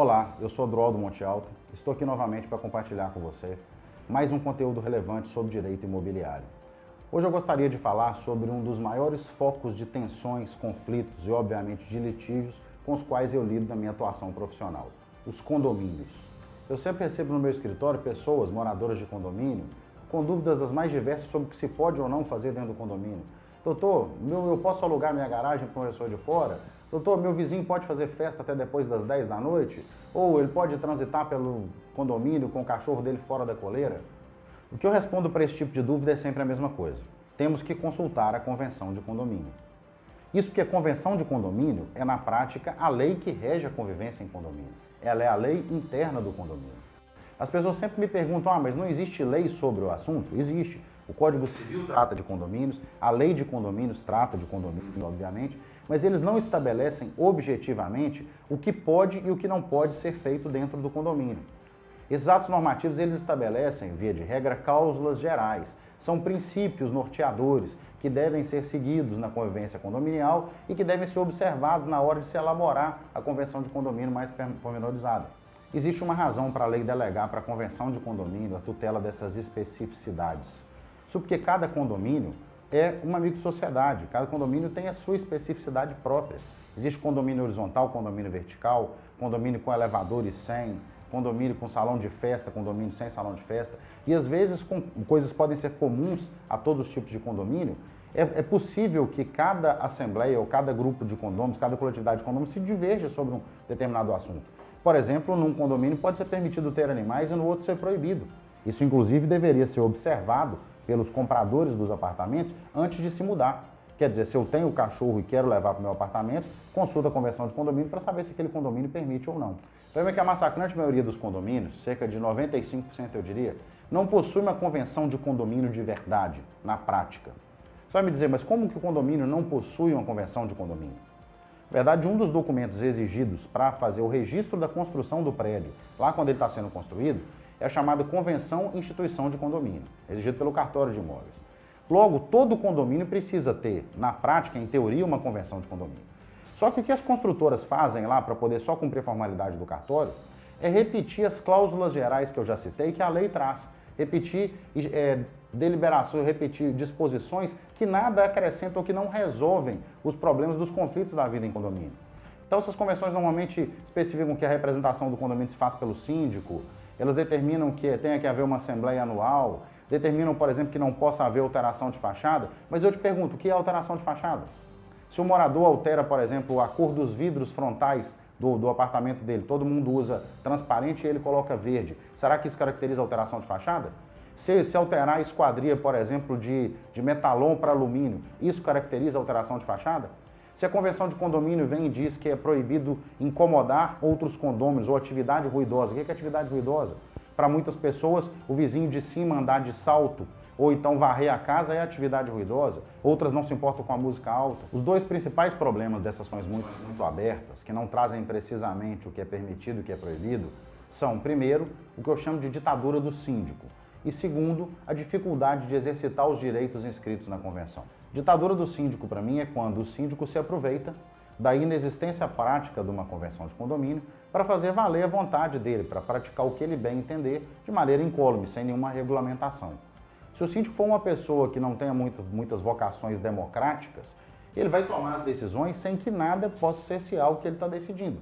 Olá, eu sou Adroaldo Monte Alto, estou aqui novamente para compartilhar com você mais um conteúdo relevante sobre direito imobiliário. Hoje eu gostaria de falar sobre um dos maiores focos de tensões, conflitos e, obviamente, de litígios com os quais eu lido na minha atuação profissional, os condomínios. Eu sempre recebo no meu escritório pessoas, moradoras de condomínio, com dúvidas das mais diversas sobre o que se pode ou não fazer dentro do condomínio. Doutor, eu posso alugar minha garagem para uma pessoa de fora? Doutor, meu vizinho pode fazer festa até depois das 10 da noite? Ou ele pode transitar pelo condomínio com o cachorro dele fora da coleira? O que eu respondo para esse tipo de dúvida é sempre a mesma coisa. Temos que consultar a convenção de condomínio. Isso porque a convenção de condomínio é, na prática, a lei que rege a convivência em condomínio. Ela é a lei interna do condomínio. As pessoas sempre me perguntam, mas não existe lei sobre o assunto? Existe. O Código Civil trata de condomínios, a lei de condomínios trata de condomínio, obviamente, mas eles não estabelecem objetivamente o que pode e o que não pode ser feito dentro do condomínio. Esses atos normativos, eles estabelecem, via de regra, cláusulas gerais. São princípios norteadores que devem ser seguidos na convivência condominial e que devem ser observados na hora de se elaborar a convenção de condomínio mais pormenorizada. Existe uma razão para a lei delegar para a convenção de condomínio a tutela dessas especificidades. Isso porque cada condomínio é uma microsociedade, cada condomínio tem a sua especificidade própria. Existe condomínio horizontal, condomínio vertical, condomínio com elevador e sem, condomínio com salão de festa, condomínio sem salão de festa. E às vezes coisas podem ser comuns a todos os tipos de condomínio. É possível que cada assembleia ou cada grupo de condôminos, cada coletividade de condôminos se diverja sobre um determinado assunto. Por exemplo, num condomínio pode ser permitido ter animais e no outro ser proibido. Isso inclusive deveria ser observado pelos compradores dos apartamentos antes de se mudar. Quer dizer, se eu tenho cachorro e quero levar para o meu apartamento, consulta a convenção de condomínio para saber se aquele condomínio permite ou não. O problema é que a massacrante maioria dos condomínios, cerca de 95% eu diria, não possui uma convenção de condomínio de verdade, na prática. Você vai me dizer, mas como que o condomínio não possui uma convenção de condomínio? Na verdade, um dos documentos exigidos para fazer o registro da construção do prédio, lá quando ele está sendo construído, é a chamada Convenção Instituição de Condomínio, exigido pelo cartório de imóveis. Logo, todo condomínio precisa ter, na prática, em teoria, uma convenção de condomínio. Só que o que as construtoras fazem lá para poder só cumprir a formalidade do cartório é repetir as cláusulas gerais que eu já citei, que a lei traz. Repetir deliberações, repetir disposições que nada acrescentam ou que não resolvem os problemas dos conflitos da vida em condomínio. Então, essas convenções normalmente especificam que a representação do condomínio se faz pelo síndico, elas determinam que tenha que haver uma assembleia anual, determinam, por exemplo, que não possa haver alteração de fachada, mas eu te pergunto, o que é alteração de fachada? Se o morador altera, por exemplo, a cor dos vidros frontais do apartamento dele, todo mundo usa transparente e ele coloca verde, será que isso caracteriza alteração de fachada? Se alterar a esquadria, por exemplo, de metalon para alumínio, isso caracteriza alteração de fachada? Se a convenção de condomínio vem e diz que é proibido incomodar outros condôminos ou atividade ruidosa, o que é atividade ruidosa? Para muitas pessoas, o vizinho de cima andar de salto ou então varrer a casa é atividade ruidosa, outras não se importam com a música alta. Os dois principais problemas dessas ações muito abertas, que não trazem precisamente o que é permitido e o que é proibido, são, primeiro, o que eu chamo de ditadura do síndico, e segundo, a dificuldade de exercitar os direitos inscritos na convenção. Ditadura do síndico, para mim, é quando o síndico se aproveita da inexistência prática de uma convenção de condomínio para fazer valer a vontade dele, para praticar o que ele bem entender de maneira incólume, sem nenhuma regulamentação. Se o síndico for uma pessoa que não tenha muitas vocações democráticas, ele vai tomar as decisões sem que nada possa cercear o que ele está decidindo.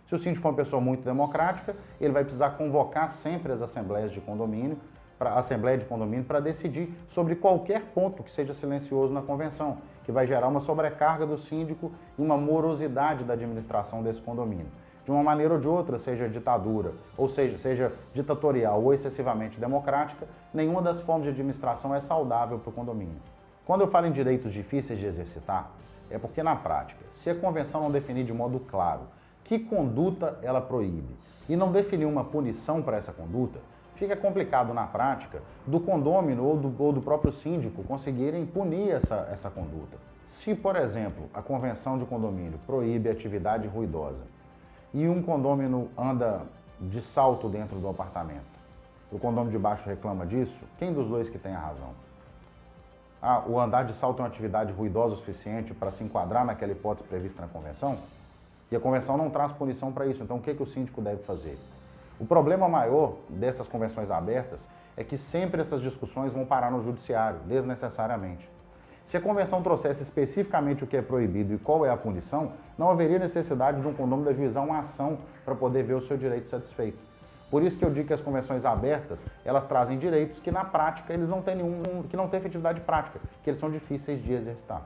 Se o síndico for uma pessoa muito democrática, ele vai precisar convocar sempre as assembleias de condomínio, a Assembleia de Condomínio para decidir sobre qualquer ponto que seja silencioso na convenção, que vai gerar uma sobrecarga do síndico e uma morosidade da administração desse condomínio. De uma maneira ou de outra, seja ditadura, ou seja ditatorial ou excessivamente democrática, nenhuma das formas de administração é saudável para o condomínio. Quando eu falo em direitos difíceis de exercitar, é porque na prática, se a convenção não definir de modo claro que conduta ela proíbe e não definir uma punição para essa conduta, fica complicado na prática do condômino ou do próprio síndico conseguirem punir essa conduta. Se, por exemplo, a convenção de condomínio proíbe atividade ruidosa e um condômino anda de salto dentro do apartamento, o condômino de baixo reclama disso, quem dos dois que tem a razão? O andar de salto é uma atividade ruidosa o suficiente para se enquadrar naquela hipótese prevista na convenção? E a convenção não traz punição para isso. Então, o que o síndico deve fazer? O problema maior dessas convenções abertas é que sempre essas discussões vão parar no judiciário, desnecessariamente. Se a convenção trouxesse especificamente o que é proibido e qual é a punição, não haveria necessidade de um condômino ajuizar uma ação para poder ver o seu direito satisfeito. Por isso que eu digo que as convenções abertas, elas trazem direitos que na prática eles não têm que não têm efetividade prática, que eles são difíceis de exercitar.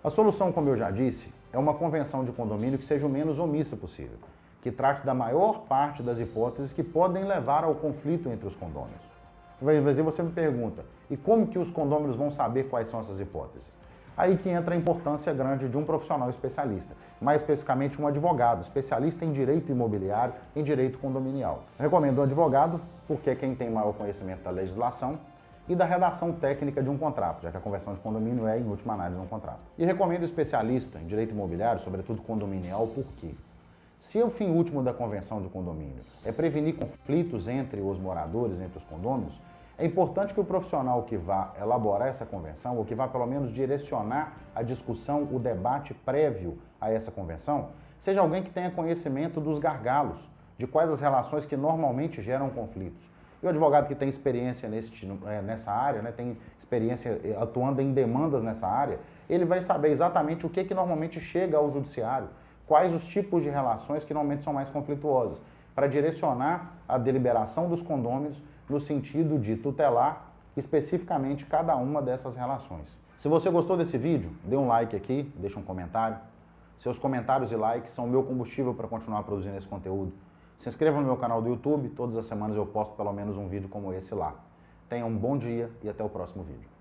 A solução, como eu já disse, é uma convenção de condomínio que seja o menos omissa possível, que trate da maior parte das hipóteses que podem levar ao conflito entre os condôminos. Mas aí você me pergunta, e como que os condôminos vão saber quais são essas hipóteses? Aí que entra a importância grande de um profissional especialista, mais especificamente um advogado, especialista em direito imobiliário, em direito condominial. Eu recomendo um advogado porque é quem tem maior conhecimento da legislação e da redação técnica de um contrato, já que a conversão de condomínio é, em última análise, um contrato. E recomendo especialista em direito imobiliário, sobretudo condominial, por quê? Se o fim último da convenção de condomínio é prevenir conflitos entre os moradores, entre os condôminos, é importante que o profissional que vá elaborar essa convenção, ou que vá pelo menos direcionar a discussão, o debate prévio a essa convenção, seja alguém que tenha conhecimento dos gargalos, de quais as relações que normalmente geram conflitos. E o advogado que tem experiência nessa área, tem experiência atuando em demandas nessa área, ele vai saber exatamente o que normalmente chega ao judiciário, quais os tipos de relações que normalmente são mais conflituosas, para direcionar a deliberação dos condôminos no sentido de tutelar especificamente cada uma dessas relações. Se você gostou desse vídeo, dê um like aqui, deixa um comentário. Seus comentários e likes são o meu combustível para continuar produzindo esse conteúdo. Se inscreva no meu canal do YouTube, todas as semanas eu posto pelo menos um vídeo como esse lá. Tenha um bom dia e até o próximo vídeo.